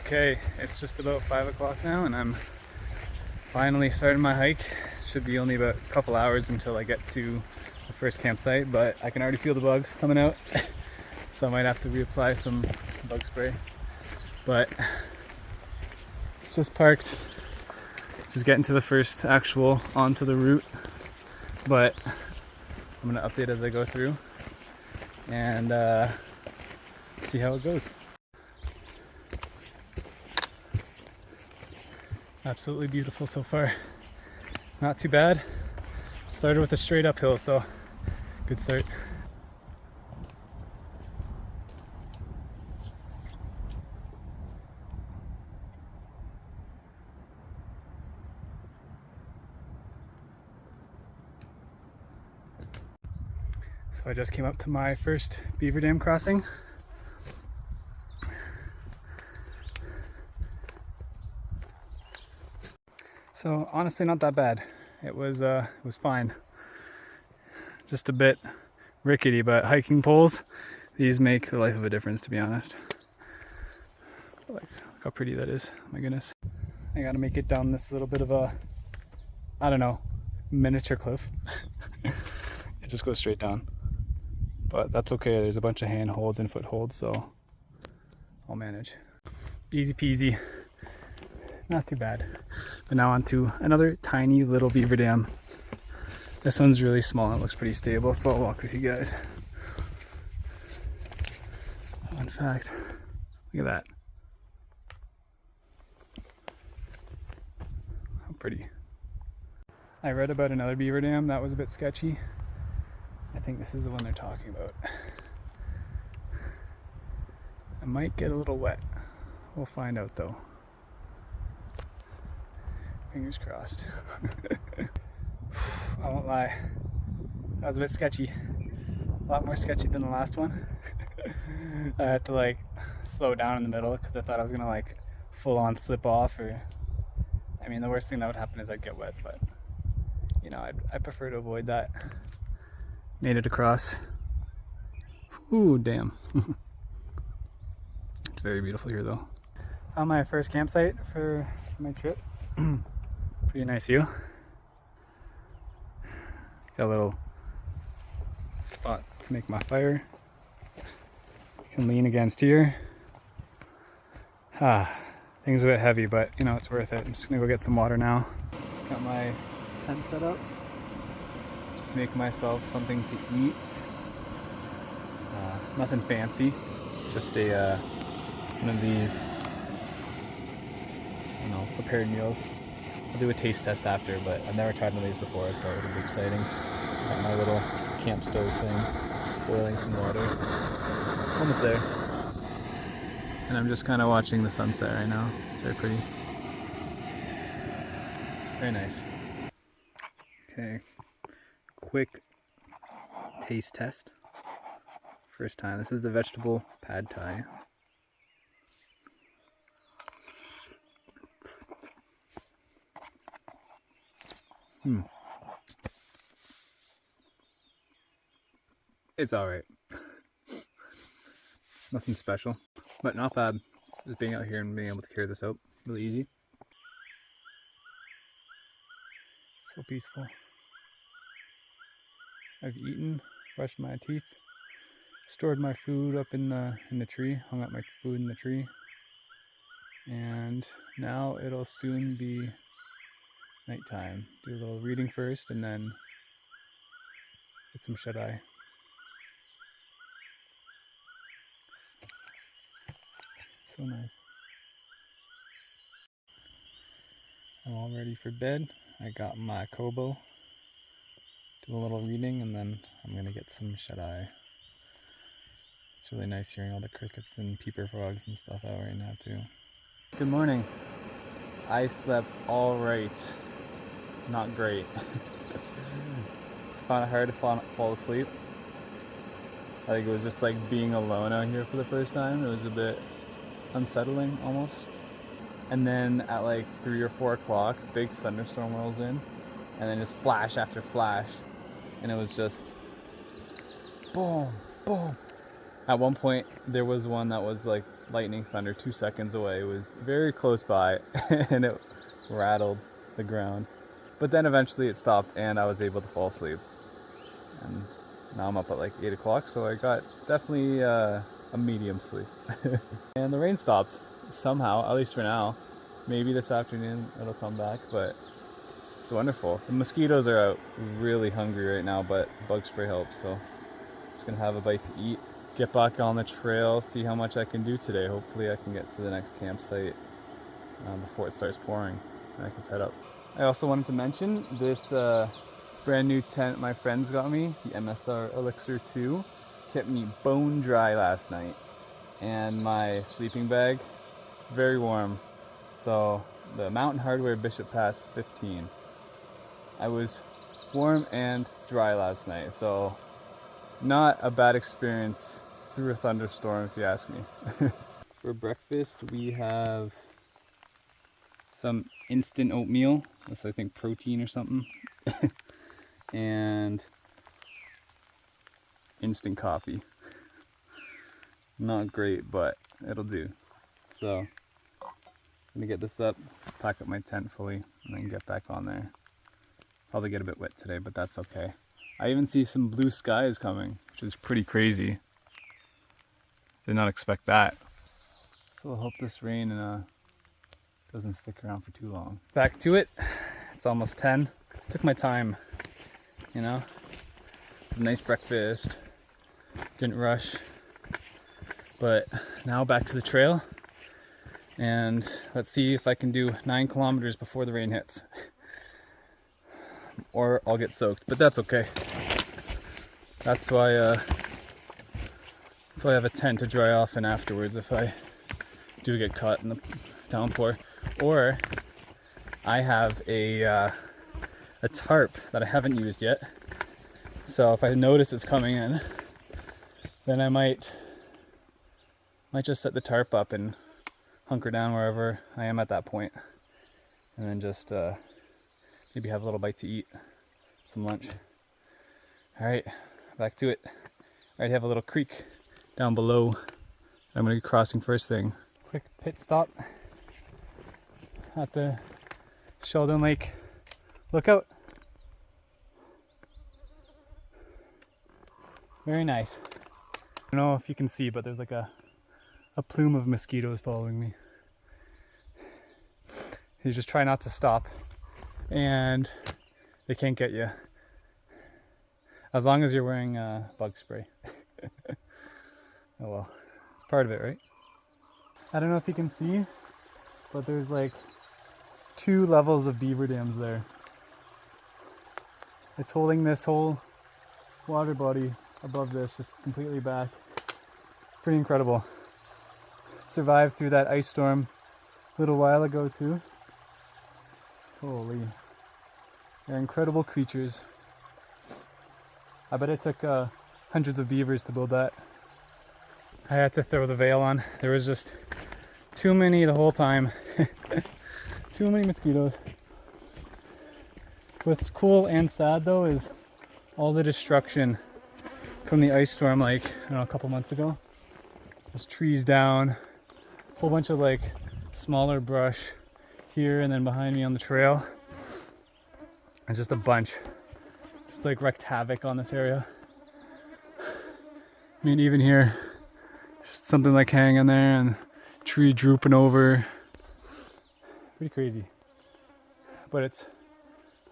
Okay, it's just about 5 o'clock now and I'm finally starting my hike. It should be only about a couple hours until I get to the first campsite, but I can already feel the bugs coming out. So I might have to reapply some bug spray. But just parked, just getting to the first actual onto the route. But I'm gonna update as I go through and see how it goes. Absolutely beautiful so far. Not too bad. Started with a straight uphill, so good start. So I just came up to my first beaver dam crossing. So honestly, not that bad. It was fine. Just a bit rickety, but hiking poles, these make the life of a difference, to be honest. Look how pretty that is. My goodness. I gotta make it down this little bit of a, I don't know, miniature cliff. It just goes straight down. But that's okay. There's a bunch of handholds and footholds, so I'll manage. Easy peasy. Not too bad. But now on to another tiny little beaver dam. This one's really small and it looks pretty stable, so I'll walk with you guys. Oh, in fact, look at that. How pretty. I read about another beaver dam that was a bit sketchy. I think this is the one they're talking about. I might get a little wet. We'll find out though. Fingers crossed. I won't lie. That was a bit sketchy. A lot more sketchy than the last one. I had to like slow down in the middle because I thought I was gonna like full on slip off, or I mean the worst thing that would happen is I'd get wet, but you know, I'd prefer to avoid that. Made it across. Ooh, damn. It's very beautiful here though. Found my first campsite for my trip. Pretty nice view. Got a little spot to make my fire. Can lean against here. Things a bit heavy, but you know, it's worth it. I'm just gonna go get some water now. Got my tent set up. Just make myself something to eat. Nothing fancy. Just a one of these, you know, prepared meals. I'll do a taste test after, but I've never tried one of these before, so it'll be exciting. Got my little camp stove thing, boiling some water. Almost there. And I'm just kind of watching the sunset right now. It's very pretty. Very nice. Okay, quick taste test. First time. This is the vegetable pad thai. It's alright. Nothing special, but not bad. Just being out here and being able to carry this out. Really easy. So peaceful. I've eaten, brushed my teeth, stored my food up in the tree, hung up my food in the tree, and now it'll soon be nighttime. Do a little reading first and then get some shut-eye. So nice. I'm all ready for bed. I got my Kobo. Do a little reading and then I'm gonna get some shut-eye. It's really nice hearing all the crickets and peeper frogs and stuff out right now too. Good morning. I slept all right. Not great. Found it hard to fall asleep. I think it was just like being alone out here for the first time. It was a bit unsettling almost. And then at like 3 or 4 o'clock, big thunderstorm rolls in, and then just flash after flash, and it was just boom, boom. At one point, there was one that was like lightning thunder 2 seconds away. It was very close by and it rattled the ground. But then eventually it stopped and I was able to fall asleep. And now I'm up at like 8 o'clock, so I got definitely a medium sleep. And the rain stopped somehow, at least for now. Maybe this afternoon it'll come back, but it's wonderful. The mosquitoes are out really hungry right now, but bug spray helps, so just gonna have a bite to eat, get back on the trail, see how much I can do today. Hopefully I can get to the next campsite before it starts pouring and I can set up. I also wanted to mention this brand new tent my friends got me, the MSR Elixir 2, kept me bone dry last night, and my sleeping bag very warm. So the Mountain Hardware Bishop Pass 15. I was warm and dry last night, so not a bad experience through a thunderstorm if you ask me. For breakfast we have some instant oatmeal with I think protein or something. And instant coffee. Not great, but it'll do. So I'm gonna get this up, pack up my tent fully, and then get back on there. Probably get a bit wet today, but that's okay. I even see some blue skies coming, which is pretty crazy. Did not expect that. So I hope this rain doesn't stick around for too long. Back to it. It's almost 10. Took my time, you know. Nice breakfast. Didn't rush. But now back to the trail. And let's see if I can do 9 kilometers before the rain hits. Or I'll get soaked, but that's okay. That's why I have a tent to dry off in afterwards if I do get caught in the downpour. Or I have a tarp that I haven't used yet. So if I notice it's coming in, then I might just set the tarp up and hunker down wherever I am at that point, and then just maybe have a little bite to eat, some lunch. All right, back to it. I have a little creek down below I'm gonna be crossing first thing. Quick pit stop at the Sheldon Lake lookout. Very nice. I don't know if you can see, but there's like a plume of mosquitoes following me. You just try not to stop and they can't get you. As long as you're wearing bug spray. Oh well, it's part of it, right? I don't know if you can see, but there's like 2 levels of beaver dams there. It's holding this whole water body above this just completely back. Pretty incredible. It survived through that ice storm a little while ago too. Holy, they're incredible creatures. I bet it took hundreds of beavers to build that. I had to throw the veil on. There was just too many the whole time. Too many mosquitoes. What's cool and sad though is all the destruction from the ice storm, like, I don't know, a couple months ago. There's trees down, a whole bunch of like smaller brush here and then behind me on the trail. There's just a bunch. Just like wreaked havoc on this area. I mean, even here, just something like hanging there and tree drooping over. Pretty crazy. But it's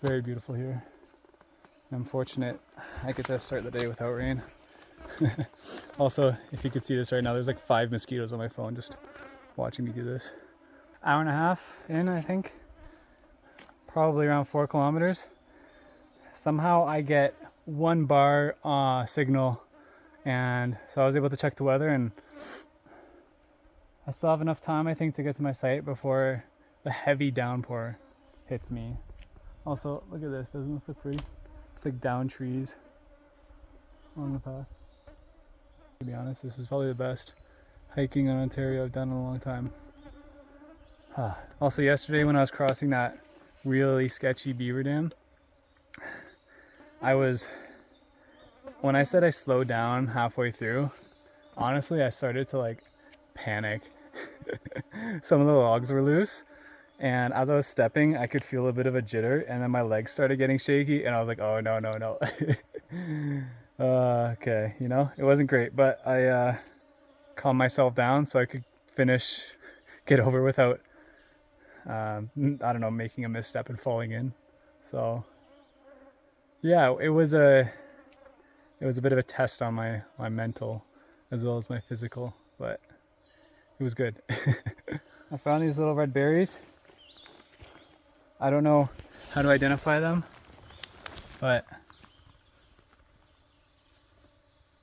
very beautiful here. I'm fortunate I get to start the day without rain. Also, if you could see this right now, there's like 5 mosquitoes on my phone just watching me do this. Hour and a half in, I think. Probably around 4 kilometers. Somehow I get 1 bar signal, and so I was able to check the weather, and I still have enough time, I think, to get to my site before the heavy downpour hits me. Also, look at this. Doesn't this look pretty? It's like down trees along the path. To be honest, this is probably the best hiking in Ontario I've done in a long time. Also, yesterday when I was crossing that really sketchy beaver dam, when I said I slowed down halfway through, honestly I started to like panic. Some of the logs were loose, and as I was stepping, I could feel a bit of a jitter, and then my legs started getting shaky, and I was like, oh no, no, no. Okay, you know, it wasn't great, but I calmed myself down so I could get over without, I don't know, making a misstep and falling in. So yeah, it was a bit of a test on my mental as well as my physical, but it was good. I found these little red berries. I don't know how to identify them, but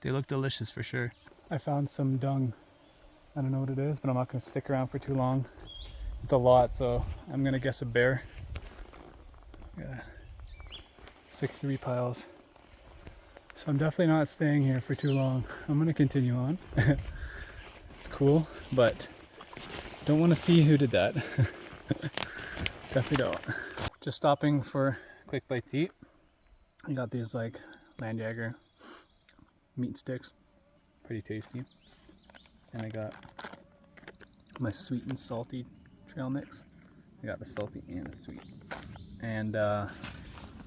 they look delicious for sure. I found some dung. I don't know what it is, but I'm not going to stick around for too long. It's a lot, so I'm going to guess a bear. Yeah. It's like 3 piles. So I'm definitely not staying here for too long. I'm going to continue on. It's cool, but don't want to see who did that. Definitely don't. Just stopping for a quick bite to eat. I got these like Land Jaeger meat sticks, pretty tasty. And I got my sweet and salty trail mix. I got the salty and the sweet. And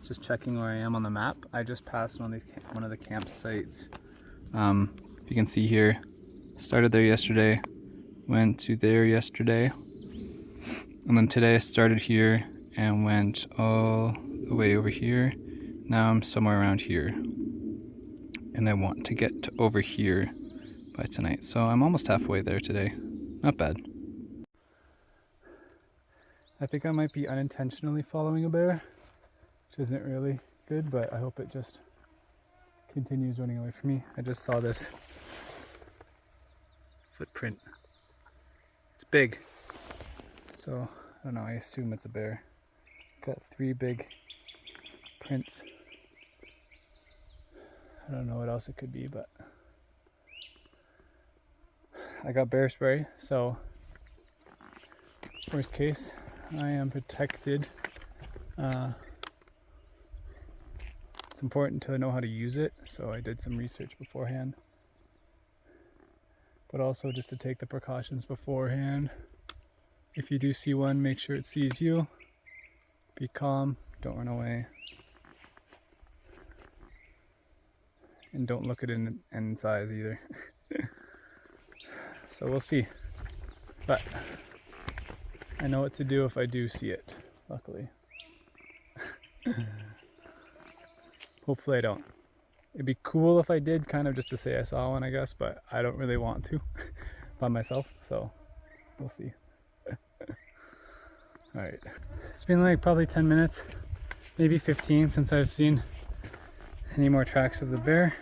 just checking where I am on the map. I just passed one of the campsites. If you can see here, started there yesterday, went to there yesterday, and then today I started here and went all the way over here. Now I'm somewhere around here, and I want to get to over here by tonight. So I'm almost halfway there today. Not bad. I think I might be unintentionally following a bear, which isn't really good, but I hope it just continues running away from me. I just saw this footprint. It's big, so I don't know, I assume it's a bear. Got 3 big prints. I don't know what else it could be, but I got bear spray, so worst case, I am protected. It's important to know how to use it, so I did some research beforehand. But also just to take the precautions beforehand. If you do see one, make sure it sees you. Be calm, don't run away. And don't look at it in its eyes either. So we'll see. But I know what to do if I do see it, luckily. Hopefully I don't. It'd be cool if I did, kind of just to say I saw one, I guess, but I don't really want to by myself, so we'll see. Alright. It's been like probably 10 minutes, maybe 15 since I've seen any more tracks of the bear.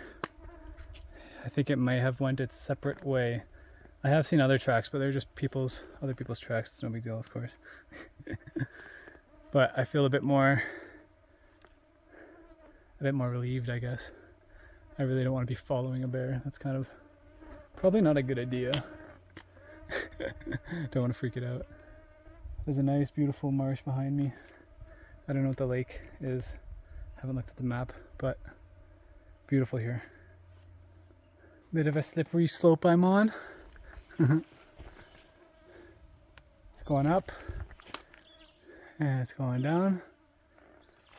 I think it might have went its separate way. I have seen other tracks, but they're just other people's tracks. It's no big deal, of course. But I feel a bit more relieved, I guess. I really don't want to be following a bear. That's kind of probably not a good idea. Don't want to freak it out. There's a nice, beautiful marsh behind me. I don't know what the lake is. Haven't looked at the map, but beautiful here. Bit of a slippery slope I'm on. It's going up and it's going down,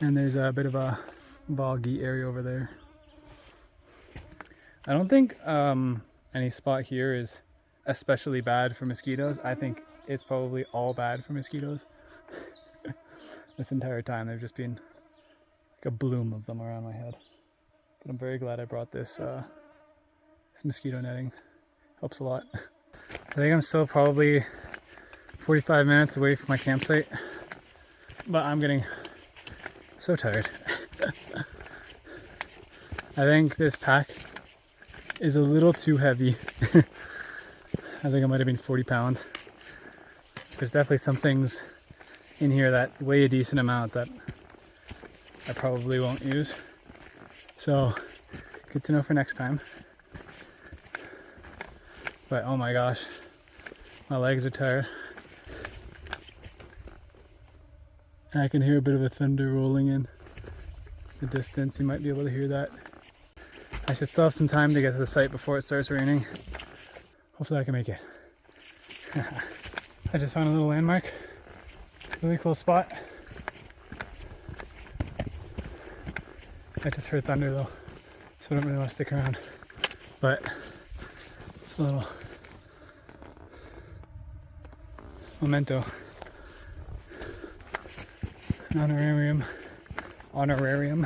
and there's a bit of a boggy area over there. I don't think any spot here is especially bad for mosquitoes. I think it's probably all bad for mosquitoes. This entire time there's just been like a bloom of them around my head. But I'm very glad I brought this mosquito netting. Helps a lot. I think I'm still probably 45 minutes away from my campsite, but I'm getting so tired. I think this pack is a little too heavy. I think it might have been 40 pounds. There's definitely some things in here that weigh a decent amount that I probably won't use. So, good to know for next time. But oh my gosh, my legs are tired. I can hear a bit of a thunder rolling in the distance. You might be able to hear that. I should still have some time to get to the site before it starts raining. Hopefully I can make it. I just found a little landmark. Really cool spot. I just heard thunder though, so I don't really want to stick around. But it's a little memento. An honorarium.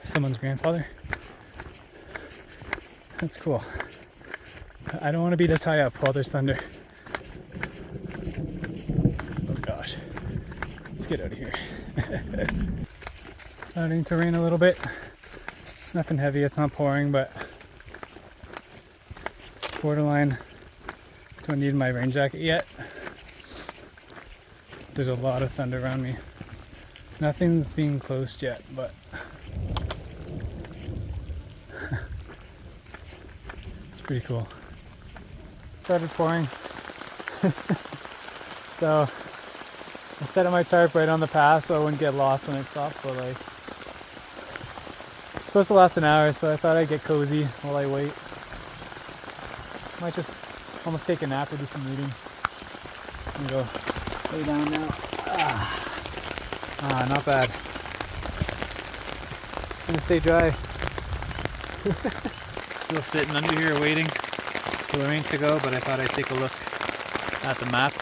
Someone's grandfather. That's cool. I don't want to be this high up while there's thunder. Oh gosh. Let's get out of here. Starting to rain a little bit. Nothing heavy, it's not pouring, but borderline. Don't need my rain jacket yet. There's a lot of thunder around me. Nothing's being closed yet, but it's pretty cool. Started pouring. So I set up my tarp right on the path so I wouldn't get lost when it stopped, but like it's supposed to last an hour, so I thought I'd get cozy while I wait. Might just almost take a nap or do some reading. And go lay down now. Not bad. Gonna stay dry. Still sitting under here waiting for the rain to go, but I thought I'd take a look at the map.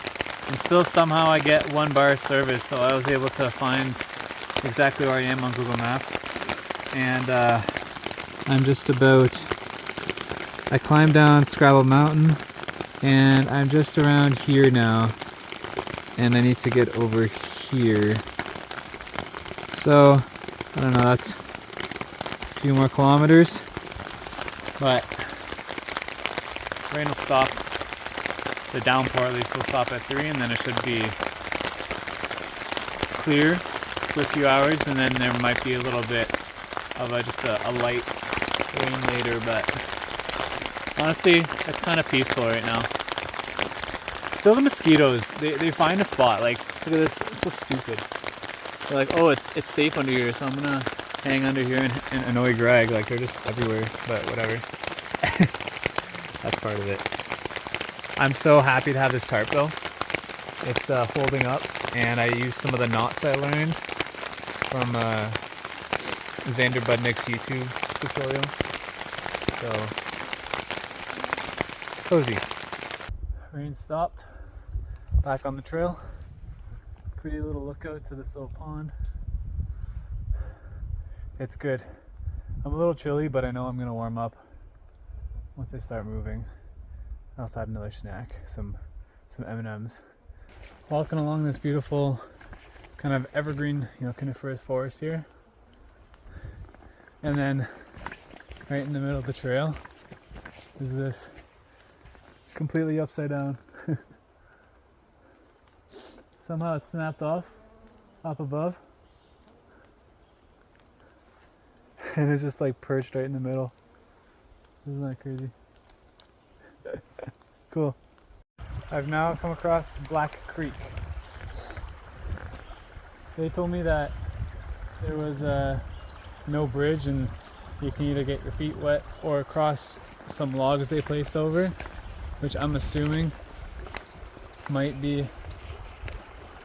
And still somehow I get 1 bar service, so I was able to find exactly where I am on Google Maps. And I'm just about, I climbed down Scrabble Mountain and I'm just around here now, and I need to get over here. So I don't know, that's a few more kilometers, but rain will stop. The downpour at least will stop at 3, and then it should be clear for a few hours, and then there might be a little bit of just a light rain later, but honestly, it's kind of peaceful right now. Still the mosquitoes, they find a spot. Like, look at this, it's so stupid. They're like, oh, it's safe under here, so I'm gonna hang under here and annoy Greg. Like, they're just everywhere, but whatever. That's part of it. I'm so happy to have this tarp though. It's holding up, and I used some of the knots I learned from Xander Budnick's YouTube tutorial. So, cozy. Rain stopped. Back on the trail. Pretty little lookout to this little pond. It's good. I'm a little chilly, but I know I'm gonna warm up once I start moving. I also had another snack, some M&Ms. Walking along this beautiful kind of evergreen, coniferous forest here. And then right in the middle of the trail is this completely upside down. Somehow it snapped off up above. And it's just like perched right in the middle. Isn't that crazy? Cool. I've now come across Black Creek. They told me that there was no bridge, and you can either get your feet wet or cross some logs they placed over, which I'm assuming might be,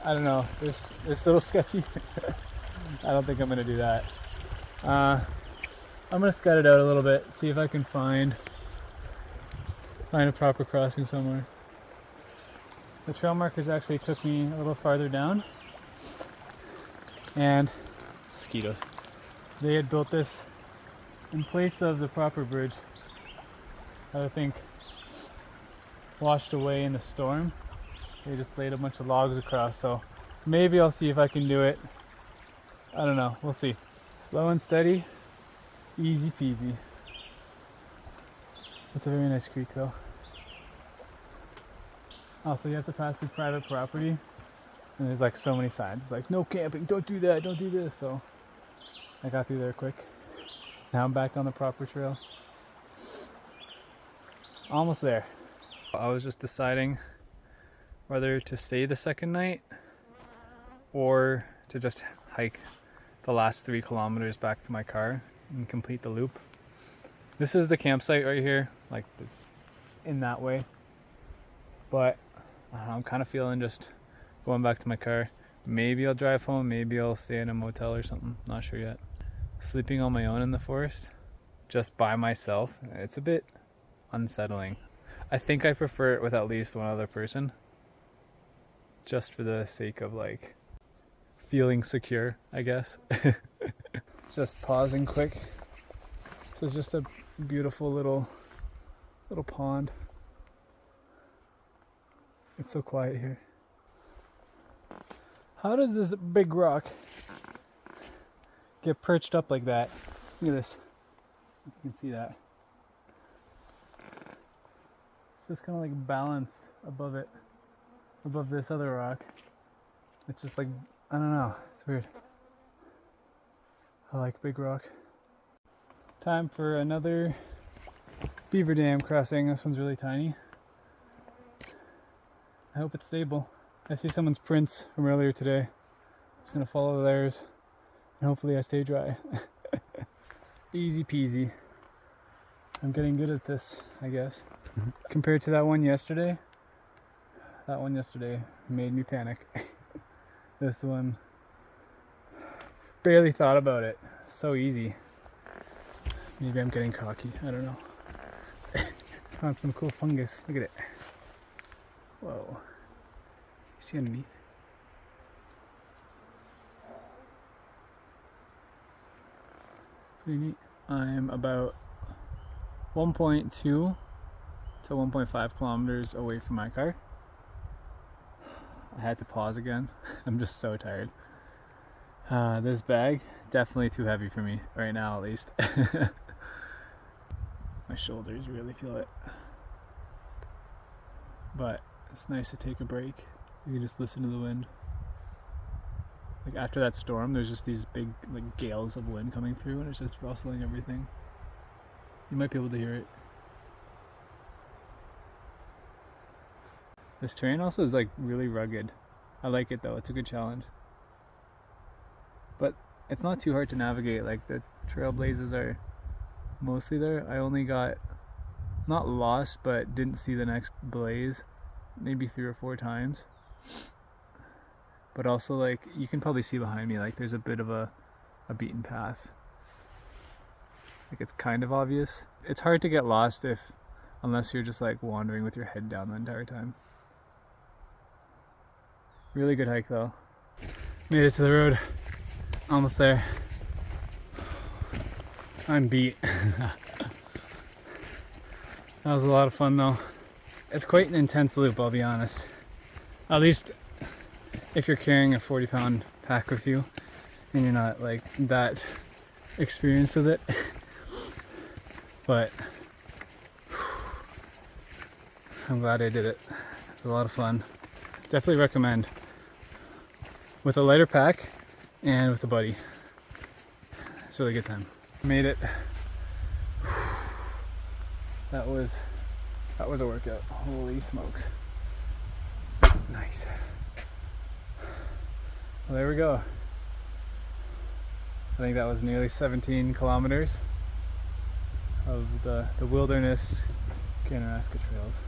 I don't know, this little sketchy. I don't think I'm gonna do that. I'm gonna scout it out a little bit, see if I can find a proper crossing somewhere. The trail markers actually took me a little farther down, and mosquitoes. They had built this in place of the proper bridge that I think washed away in the storm. They just laid a bunch of logs across, so maybe I'll see if I can do it. I don't know, we'll see. Slow and steady, easy peasy. It's a very nice creek though. Also, you have to pass through private property, and there's like so many signs. It's like, no camping, don't do that, don't do this. So I got through there quick. Now I'm back on the proper trail. Almost there. I was just deciding whether to stay the second night or to just hike the last 3 kilometers back to my car and complete the loop. This is the campsite right here, like in that way. But I don't know, I'm kind of feeling just going back to my car. Maybe I'll drive home, maybe I'll stay in a motel or something, not sure yet. Sleeping on my own in the forest, just by myself, it's a bit unsettling. I think I prefer it with at least one other person, just for the sake of like feeling secure, I guess. Just pausing quick. This is just a beautiful little pond. It's so quiet here. How does this big rock get perched up like that? Look at this. You can see that. It's just kind of like balanced above it, above this other rock. It's just like, I don't know, it's weird. I like big rock. Time for another beaver dam crossing. This one's really tiny. I hope it's stable. I see someone's prints from earlier today. Just gonna follow theirs and hopefully I stay dry. Easy peasy. I'm getting good at this, I guess. Compared to that one yesterday made me panic. This one, barely thought about it. So easy. Maybe I'm getting cocky, I don't know. Found some cool fungus, look at it. Whoa. See underneath? Pretty neat. I'm about 1.2 to 1.5 kilometers away from my car. I had to pause again. I'm just so tired. This bag, definitely too heavy for me, right now at least. My shoulders really feel it. But it's nice to take a break. You can just listen to the wind. Like after that storm, there's just these big like gales of wind coming through and it's just rustling everything. You might be able to hear it. This terrain also is like really rugged. I like it though, it's a good challenge. But it's not too hard to navigate, like the trail blazes are mostly there. I only got, not lost, but didn't see the next blaze maybe 3 or 4 times. But also like, you can probably see behind me, like there's a bit of a beaten path. Like it's kind of obvious. It's hard to get lost unless you're just like wandering with your head down the entire time. Really good hike though. Made it to the road. Almost there. I'm beat. That was a lot of fun though. It's quite an intense loop, I'll be honest. At least if you're carrying a 40-pound pack with you and you're not like that experienced with it. But I'm glad I did it. It was a lot of fun. Definitely recommend. With a lighter pack and with a buddy. It's a really good time. Made it. That was a workout. Holy smokes. Nice. Well, there we go. I think that was nearly 17 kilometers of the wilderness Ganaraska trails.